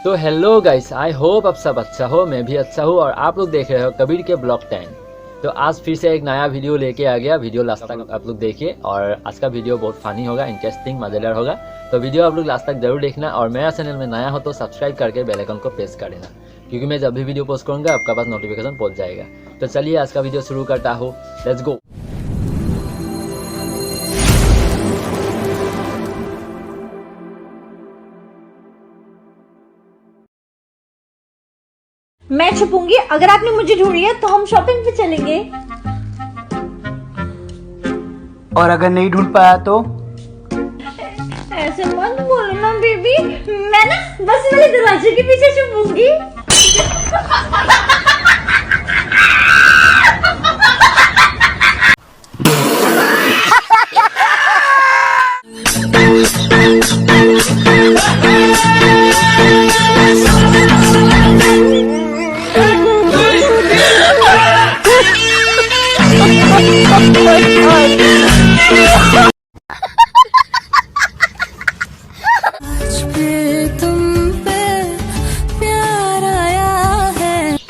तो hello guys, I hope आप सब अच्छा हो, मैं भी अच्छा हूँ और आप लोग देख रहे हो कबीर के ब्लॉग 10। तो आज फिर से एक नया वीडियो लेके आ गया। वीडियो लास्ट तक आप लोग देखिए और आज का वीडियो बहुत फनी होगा, इंटरेस्टिंग, मज़ेदार होगा। तो वीडियो आप लोग लास्ट तक जरूर देखना और मेरा चैनल में नया हो तो सब्सक्राइब करके बेल आइकन को प्रेस कर देना, क्योंकि मैं जब भी वीडियो पोस्ट करूँगा आपका पास नोटिफिकेशन पहुँच जाएगा। तो चलिए आज का वीडियो शुरू करता हूँ, लेट्स गो। मैं छुपूंगी, अगर आपने मुझे ढूंढ लिया तो हम शॉपिंग पे चलेंगे। और अगर नहीं ढूंढ पाया तो? ऐसे मत बोलो ना बेबी, मैं ना बस वाले दरवाजे के पीछे छुपूंगी।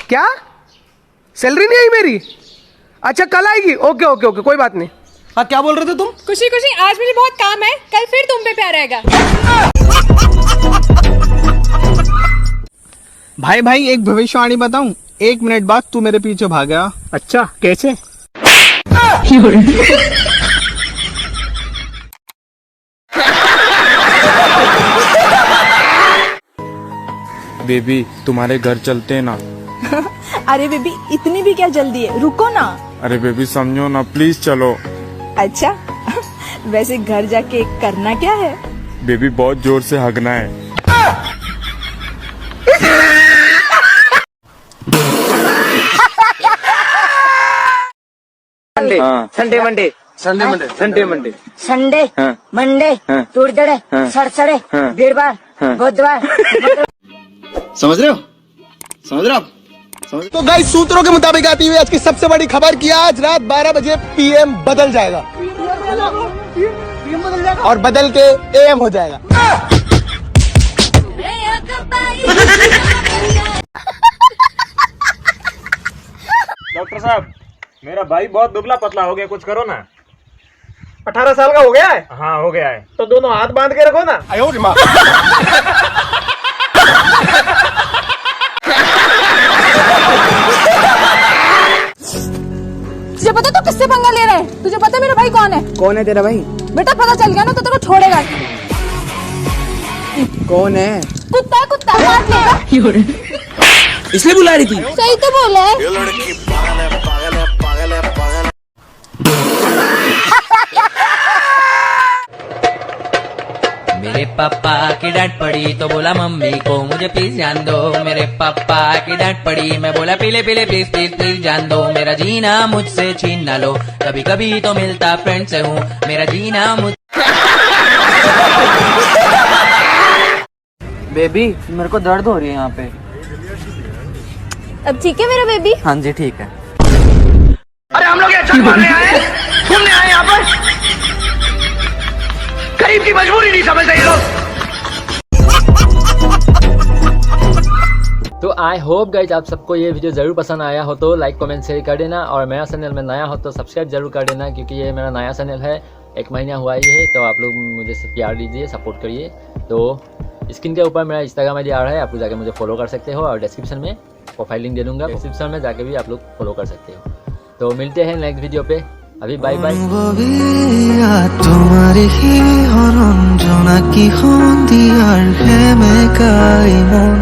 क्या सैलरी नहीं आई मेरी? अच्छा कल आएगी। ओके ओके ओके, कोई बात नहीं। हाँ क्या बोल रहे थे तुम? खुशी खुशी, आज मुझे बहुत काम है, कल फिर तुम पे प्यार आएगा। भाई भाई एक भविष्यवाणी बताऊं, 1 मिनट बाद तू मेरे पीछे भागा। अच्छा कैसे? बेबी तुम्हारे घर चलते हैं ना? अरे बेबी, इतनी भी क्या जल्दी है, रुको ना। अरे बेबी समझो ना, प्लीज चलो। अच्छा वैसे घर जाके करना क्या है? बेबी बहुत जोर से हगना है। Sunday Monday Sunday Monday Sunday Monday Sunday Monday तुड़दड़े सड़सड़े वीरवार बुधवार। समझ रहे हो? समझ रहे हो? तो गाइस सूत्रों के मुताबिक आती हुई आज की सबसे बड़ी खबर कि आज रात 12 बजे पीएम बदल जाएगा और बदल के एएम हो जाएगा। डॉक्टर साहब, मेरा भाई बहुत दुबला पतला हो गया, कुछ करो ना। 18 साल का हो गया है? हाँ हो गया है। तो दोनों हाथ बांध के रखो ना। तुझे पता तू किससे पंगा ले रहा है? तुझे पता मेरा भाई कौन है? कौन है तेरा भाई? बेटा पता चल गया ना तो तेरे को छोड़ेगा। कौन है? कुत्ता है, कुत्ता मार लेगा। इसलिए बुला रही थी? सही तो बोला है। मेरे पापा की डांट पड़ी तो बोला मम्मी को मुझे प्लीज जान दो। मेरे पापा की डांट पड़ी, मैं बोला पीले पीले प्लीज प्लीज प्लीज जान दो। मेरा जीना मुझसे छीन ना लो, कभी कभी तो मिलता फ्रेंड से हूँ। मेरा जीना मुझ बेबी मेरे को दर्द हो रही है यहाँ पे। अब ठीक है मेरा बेबी? हाँ जी ठीक है। अरे हम लोग ये छक मारने आए हैं, घूमने आए यहाँ पर। गरीब की मजबूरी नहीं समझते ये लोग। तो आई होप गाइज आप सबको ये वीडियो ज़रूर पसंद आया हो तो लाइक कमेंट शेयर कर देना और मेरा चैनल में नया हो तो सब्सक्राइब जरूर कर देना, क्योंकि ये मेरा नया चैनल है, 1 महीना हुआ ही है। तो आप लोग मुझे प्यार दीजिए, सपोर्ट करिए। तो स्क्रीन के ऊपर मेरा इंस्टाग्राम आई डी आ रहा है, आप लोग जाके मुझे फॉलो कर सकते हो और डिस्क्रिप्शन में प्रोफाइल लिंक दे दूँगा, डिस्क्रिप्शन में जाके भी आप लोग फॉलो कर सकते हो। तो मिलते हैं नेक्स्ट वीडियो पे, अभी बाय बाय। তোমারে হি হরণ জোনাকি হন দিয়ার প্রেমে কাই মন।